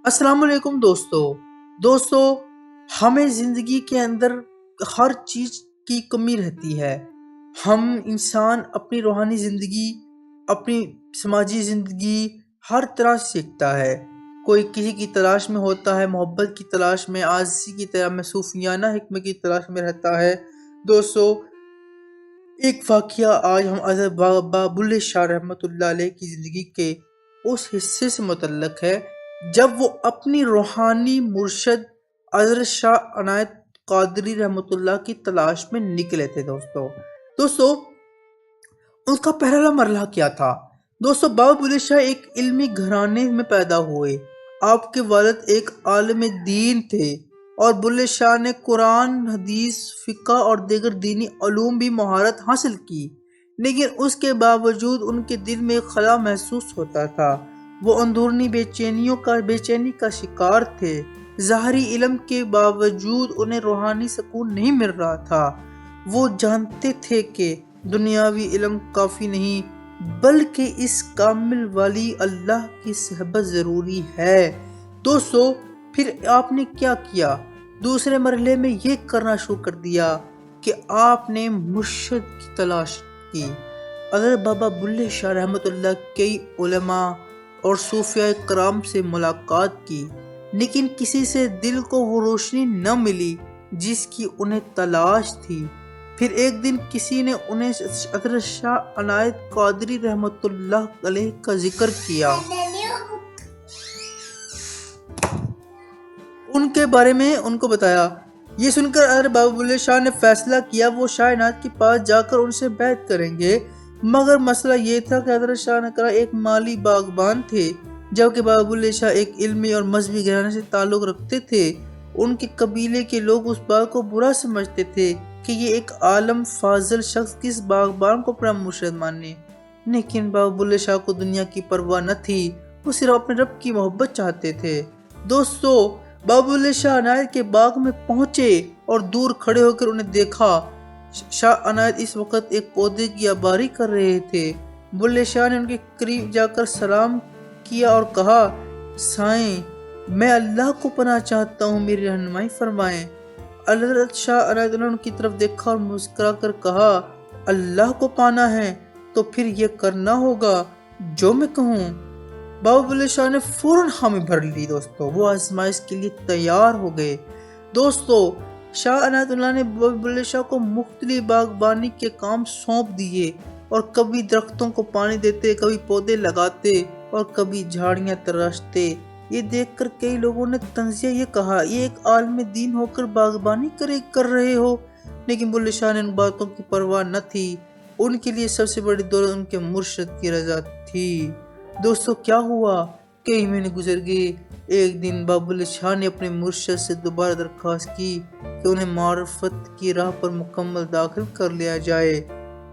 السلام علیکم دوستو ہمیں زندگی کے اندر ہر چیز کی کمی رہتی ہے۔ ہم انسان اپنی روحانی زندگی، اپنی سماجی زندگی ہر طرح سیکھتا ہے۔ کوئی کسی کی تلاش میں ہوتا ہے، محبت کی تلاش میں، عاجزی کی طرح میں، صوفیانہ حکمت کی تلاش میں رہتا ہے۔ دوستو ایک واقعہ آج ہم حضرت بابا بلے شاہ رحمۃ اللہ علیہ کی زندگی کے اس حصے سے متعلق ہے جب وہ اپنی روحانی مرشد حضرت شاہ عنایت قادری رحمۃ اللہ کی تلاش میں نکلے تھے۔ دوستو ان کا پہلا مرحلہ کیا تھا؟ دوستو بابا بلے شاہ ایک علمی گھرانے میں پیدا ہوئے۔ آپ کے والد ایک عالم دین تھے اور بلے شاہ نے قرآن، حدیث، فقہ اور دیگر دینی علوم بھی مہارت حاصل کی، لیکن اس کے باوجود ان کے دل میں ایک خلا محسوس ہوتا تھا۔ وہ اندرونی بے چینی کا شکار تھے۔ ظاہری علم کے باوجود انہیں روحانی سکون نہیں مل رہا تھا۔ وہ جانتے تھے کہ دنیاوی علم کافی نہیں، بلکہ اس کامل والی اللہ کی صحبت ضروری ہے۔ دوستو پھر آپ نے کیا کیا؟ دوسرے مرحلے میں یہ کرنا شروع کر دیا کہ آپ نے مرشد کی تلاش کی۔ حضرت بابا بلے شاہ رحمۃ اللہ کئی علماء اور صوفیاء کرام سے ملاقات کی، لیکن کسی سے دل کو وہ روشنی نہ ملی جس کی انہیں تلاش تھی۔ پھر ایک دن کسی نے انہیں حضرت شاہ عنایت قادری رحمۃ اللہ علیہ کا ذکر کیا، ان کے بارے میں ان کو بتایا۔ یہ سن کر حضرت بابا بلے شاہ نے فیصلہ کیا وہ شاہ عنایت کے پاس جا کر ان سے بیعت کریں گے، مگر مسئلہ یہ تھا کہ حضرت شاہ عنایت ایک مالی باغبان تھے، جبکہ بابا بلے شاہ ایک علمی اور مذہبی گھرانے سے تعلق رکھتے تھے۔ ان کے قبیلے کے لوگ اس بات کو برا سمجھتے تھے کہ یہ ایک عالم فاضل شخص کس باغبان کو اپنا مرشد مانے، لیکن بابا بلے شاہ کو دنیا کی پرواہ نہ تھی، وہ صرف اپنے رب کی محبت چاہتے تھے۔ دوستو بابا بلے شاہ عنایت کے باغ میں پہنچے اور دور کھڑے ہو کر انہیں دیکھا۔ شاہ عنایت اس وقت ایک پودے کی آباری کر رہے تھے۔ بلے شاہ نے ان کے قریب جا کر سلام کیا اور کہا، سائیں میں اللہ کو پناہ چاہتا ہوں، میری رہنمائی فرمائیں۔ حضرت شاہ عنایت نے ان کی طرف دیکھا اور مسکرا کر کہا، اللہ کو پانا ہے تو پھر یہ کرنا ہوگا جو میں کہوں۔ بابا بلے شاہ نے فوراً حامی بھر لی۔ دوستو وہ آزمائش کے لیے تیار ہو گئے۔ دوستو شاہ عنایت اللہ نے بابا بلے شاہ کو مختلف باغبانی کے کام سونپ دیے اور کبھی درختوں کو پانی دیتے، کبھی پودے لگاتے اور کبھی جھاڑیاں تراشتے۔ یہ دیکھ کر کئی لوگوں نے طنزیہ یہ کہا، یہ ایک عالم دین ہو کر باغبانی کر رہے ہو، لیکن بلے شاہ نے ان باتوں کی پرواہ نہ تھی۔ ان کے لیے سب سے بڑی دولت ان کے مرشد کی رضا تھی۔ دوستو کیا ہوا؟ کئی مہینے گزر گئے۔ ایک دن بابا بلے شاہ نے اپنے مرشد سے دوبارہ درخواست کی کہ انہیں معرفت کی راہ پر مکمل داخل کر لیا جائے،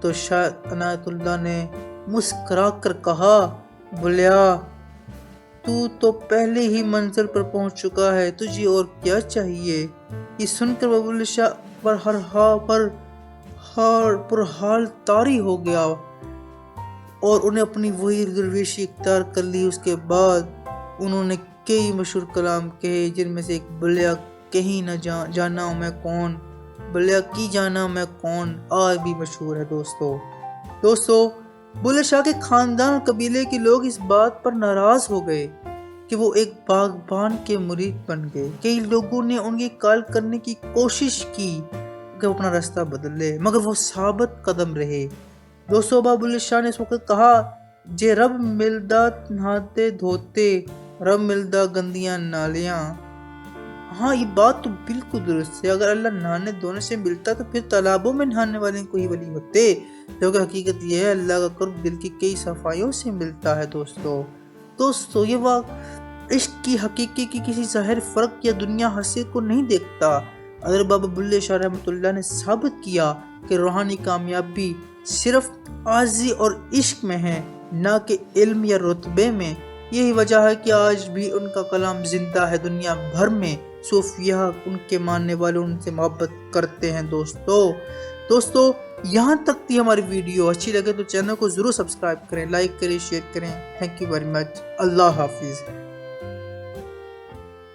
تو شاہ عنایت اللہ نے مسکرا کر کہا، بلیا تو پہلے ہی منزل پر پہنچ چکا ہے، تجھے اور کیا چاہیے؟ یہ سن کر بابا بلے شاہ پر حال طاری ہو گیا اور انہیں اپنی وہی درویشی اختیار کر لی۔ اس کے بعد انہوں نے کئی مشہور کلام کہے، جن میں سے ایک بلیا کہیں نہ جانا میں کون، بلیا کی جانا میں کون آج بھی مشہور ہے۔ دوستو بلے شاہ کے خاندان اور قبیلے کے لوگ اس بات پر ناراض ہو گئے کہ وہ ایک باغبان کے مرید بن گئے۔ کئی لوگوں نے ان کی قائل کرنے کی کوشش کی کہ وہ اپنا راستہ بدل لے، مگر وہ ثابت قدم رہے۔ دوستو بابا بلے شاہ نے اس وقت کہا، جے رب ملدا نہاتے دھوتے، رب ملدا گندیاں نالیاں۔ ہاں یہ بات تو بالکل درست ہے، اگر اللہ نہانے دھونے سے ملتا تو پھر تالابوں میں نہانے والے کو ہی ولی ہوتے، کیونکہ حقیقت یہ ہے اللہ کا قرب دل کی کئی صفائیوں سے ملتا ہے۔ دوستو یہ عشق کی حقیقی کی کسی ظاہر فرق یا دنیا حسیت کو نہیں دیکھتا۔ حضرت بابا بلے شاہ رحمۃ اللہ نے ثابت کیا کہ روحانی کامیابی صرف عاجزی اور عشق میں ہے، نہ کہ علم یا رتبے میں۔ یہی وجہ ہے کہ آج بھی ان کا کلام زندہ ہے، دنیا بھر میں صوفیاء ان کے ماننے والے ان سے محبت کرتے ہیں۔ دوستو یہاں تک تھی ہماری ویڈیو، اچھی لگے تو چینل کو ضرور سبسکرائب کریں، لائک کریں، شیئر کریں۔ Thank you very much. اللہ حافظ۔